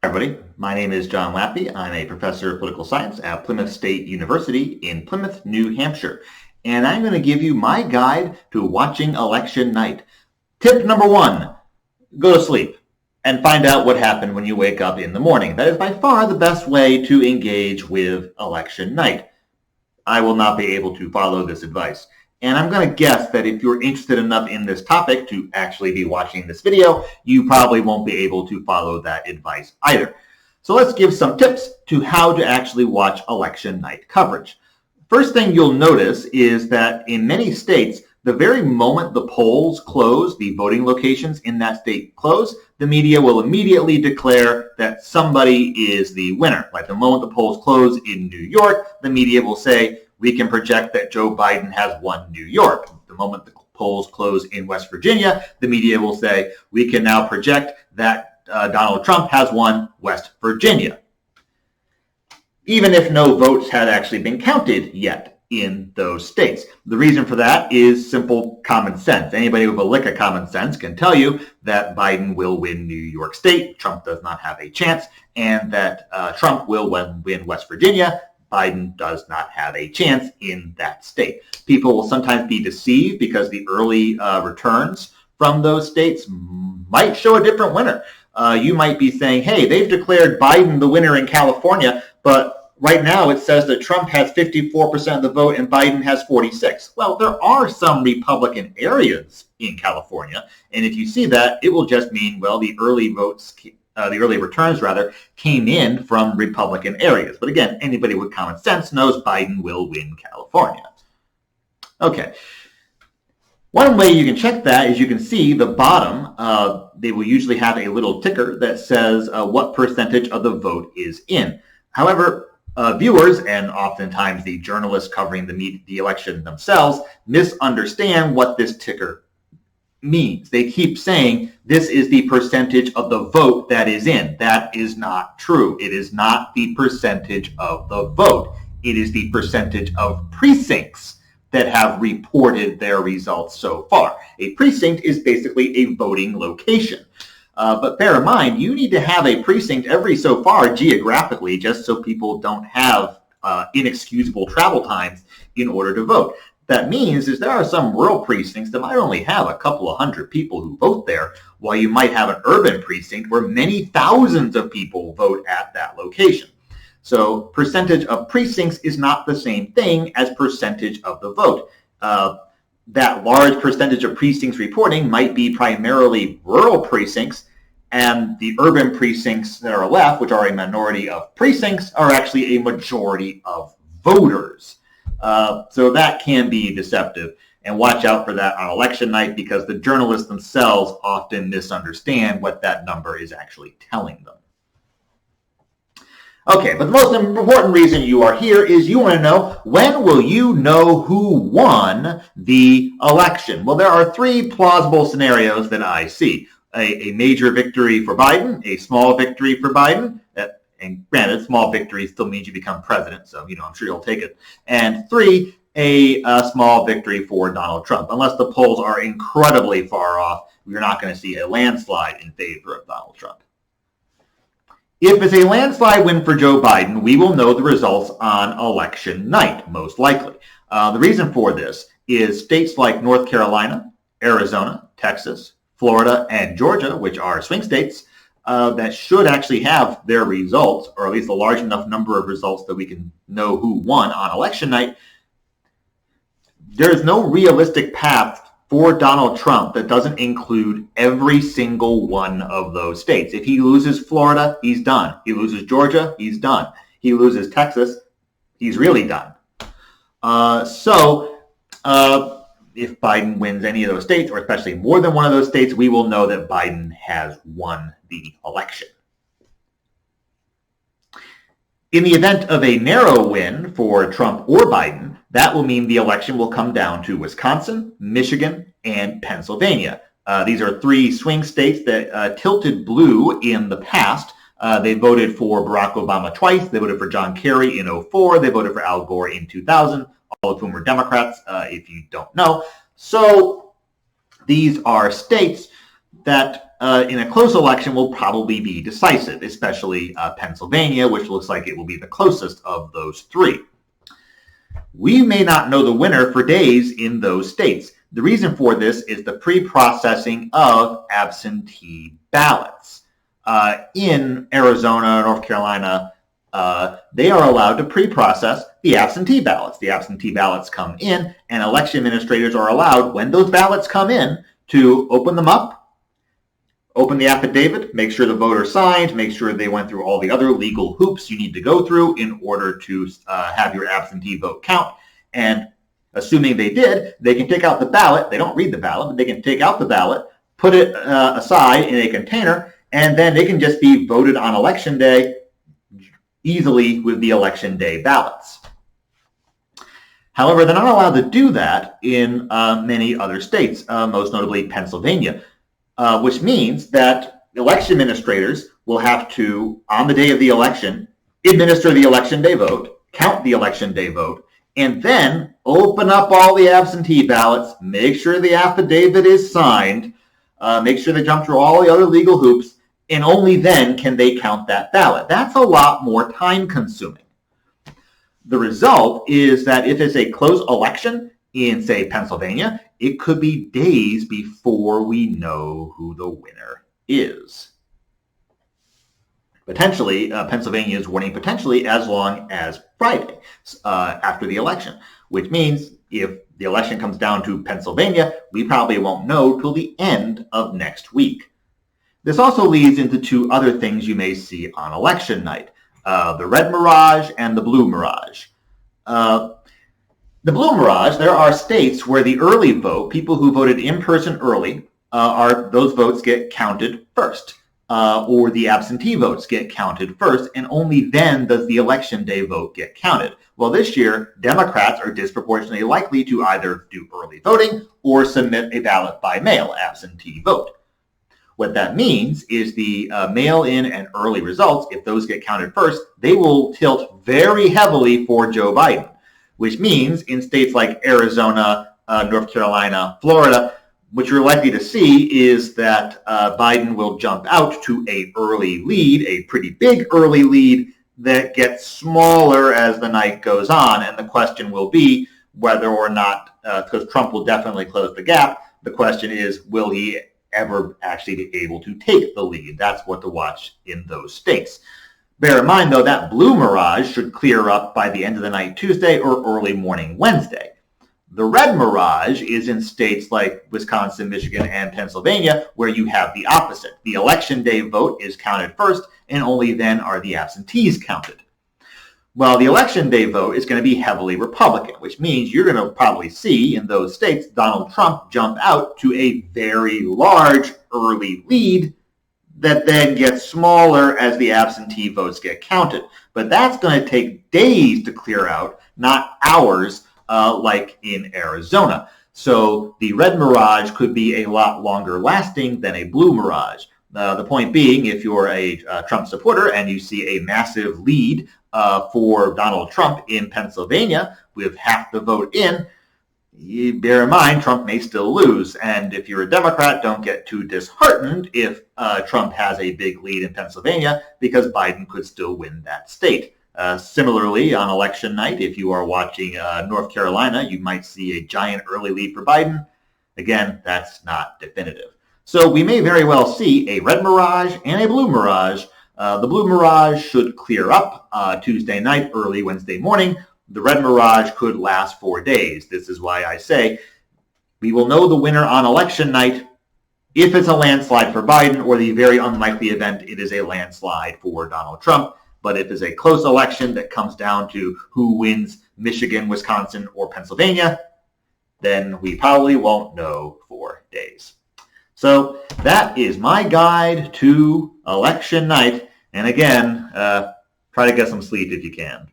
Everybody, my name is John Lappy. I'm a professor of political science at Plymouth State University in Plymouth, New Hampshire. And I'm going to give you my guide to watching election night. Tip number 1, go to sleep and find out what happened when you wake up in the morning. That is by far the best way to engage with election night. I will not be able to follow this advice. And I'm going to guess that if you're interested enough in this topic to actually be watching this video, you probably won't be able to follow that advice either. So let's give some tips to how to actually watch election night coverage. First thing you'll notice is that in many states, the very moment the polls close, the voting locations in that state close, the media will immediately declare that somebody is the winner. Like the moment the polls close in New York, the media will say, we can project that Joe Biden has won New York. The moment the polls close in West Virginia, the media will say, we can now project that Donald Trump has won West Virginia, even if no votes had actually been counted yet in those states. The reason for that is simple common sense. Anybody with a lick of common sense can tell you that Biden will win New York State, Trump does not have a chance, and that Trump will win West Virginia, Biden does not have a chance in that state. People will sometimes be deceived because the early returns from those states might show a different winner. You might be saying, hey, they've declared Biden the winner in California, but right now it says that Trump has 54% of the vote and Biden has 46%. Well, there are some Republican areas in California, and if you see that, it will just mean, well, the early returns came in from Republican areas. But again, anybody with common sense knows Biden will win California. Okay. One way you can check that is you can see the bottom. They will usually have a little ticker that says what percentage of the vote is in. However, viewers and oftentimes the journalists covering the election themselves misunderstand what this ticker means. They keep saying this is the percentage of the vote that is in. That is not true. It is not the percentage of the vote. It is the percentage of precincts that have reported their results so far. A precinct is basically a voting location. But bear in mind, you need to have a precinct every so far geographically just so people don't have inexcusable travel times in order to vote. That means is there are some rural precincts that might only have a couple of hundred people who vote there, while you might have an urban precinct where many thousands of people vote at that location. So percentage of precincts is not the same thing as percentage of the vote. That large percentage of precincts reporting might be primarily rural precincts, and the urban precincts that are left, which are a minority of precincts, are actually a majority of voters. So that can be deceptive, and watch out for that on election night because the journalists themselves often misunderstand what that number is actually telling them. Okay, but the most important reason you are here is you want to know, when will you know who won the election? Well, there are 3 plausible scenarios that I see. A major victory for Biden, a small victory for Biden, and granted, small victory still means you become president, so I'm sure you'll take it. And 3, a small victory for Donald Trump. Unless the polls are incredibly far off, you're not going to see a landslide in favor of Donald Trump. If it's a landslide win for Joe Biden, we will know the results on election night, most likely. The reason for this is states like North Carolina, Arizona, Texas, Florida, and Georgia, which are swing states, that should actually have their results, or at least a large enough number of results that we can know who won on election night. There is no realistic path for Donald Trump that doesn't include every single one of those states. If he loses Florida, he's done. He loses Georgia, he's done. He loses Texas, he's really done. If Biden wins any of those states, or especially more than one of those states, we will know that Biden has won the election. In the event of a narrow win for Trump or Biden, that will mean the election will come down to Wisconsin, Michigan, and Pennsylvania. These are 3 swing states that tilted blue in the past. They voted for Barack Obama twice. They voted for John Kerry in 2004. They voted for Al Gore in 2000. All of whom were Democrats, if you don't know. So these are states that in a close election will probably be decisive, especially Pennsylvania, which looks like it will be the closest of those three. We may not know the winner for days in those states. The reason for this is the pre-processing of absentee ballots. In Arizona, North Carolina, they are allowed to pre-process the absentee ballots. The absentee ballots come in, and election administrators are allowed, when those ballots come in, to open them up, open the affidavit, make sure the voter signed, make sure they went through all the other legal hoops you need to go through in order to have your absentee vote count. And assuming they did, they can take out the ballot. They don't read the ballot, but they can take out the ballot, put it aside in a container, and then they can just be voted on election day easily with the election day ballots. However, they're not allowed to do that in many other states, most notably Pennsylvania. Which means that election administrators will have to, on the day of the election, administer the election day vote, count the election day vote, and then open up all the absentee ballots, make sure the affidavit is signed, make sure they jump through all the other legal hoops, and only then can they count that ballot. That's a lot more time consuming. The result is that if it's a close election in, say, Pennsylvania, it could be days before we know who the winner is. Potentially, Pennsylvania is warning potentially as long as Friday after the election, which means if the election comes down to Pennsylvania, we probably won't know till the end of next week. This also leads into two other things you may see on election night, the red mirage and the blue mirage. The blue mirage, there are states where the early vote, people who voted in person early, those votes get counted first, or the absentee votes get counted first, and only then does the election day vote get counted. Well, this year, Democrats are disproportionately likely to either do early voting or submit a ballot by mail, absentee vote. What that means is the mail-in and early results, if those get counted first, they will tilt very heavily for Joe Biden, which means in states like Arizona, North Carolina, Florida, what you're likely to see is that Biden will jump out to an early lead, a pretty big early lead that gets smaller as the night goes on. And the question will be whether or not, because Trump will definitely close the gap, the question is, will he ever actually be able to take the lead? That's what to watch in those states. Bear in mind, though, that blue mirage should clear up by the end of the night Tuesday or early morning Wednesday. The red mirage is in states like Wisconsin, Michigan, and Pennsylvania, where you have the opposite. The election day vote is counted first, and only then are the absentees counted. Well, the election day vote is going to be heavily Republican, which means you're going to probably see in those states Donald Trump jump out to a very large early lead that then gets smaller as the absentee votes get counted. But that's going to take days to clear out, not hours like in Arizona. So the red mirage could be a lot longer lasting than a blue mirage. The point being, if you're a Trump supporter and you see a massive lead for Donald Trump in Pennsylvania with half the vote in, you bear in mind Trump may still lose. And if you're a Democrat, don't get too disheartened if Trump has a big lead in Pennsylvania, because Biden could still win that state. Similarly, on election night, if you are watching North Carolina, you might see a giant early lead for Biden. Again, that's not definitive. So we may very well see a red mirage and a blue mirage. The blue mirage should clear up Tuesday night, early Wednesday morning. The red mirage could last 4 days. This is why I say we will know the winner on election night if it's a landslide for Biden, or the very unlikely event it is a landslide for Donald Trump. But if it's a close election that comes down to who wins Michigan, Wisconsin, or Pennsylvania, then we probably won't know for days. So that is my guide to election night. And again, try to get some sleep if you can.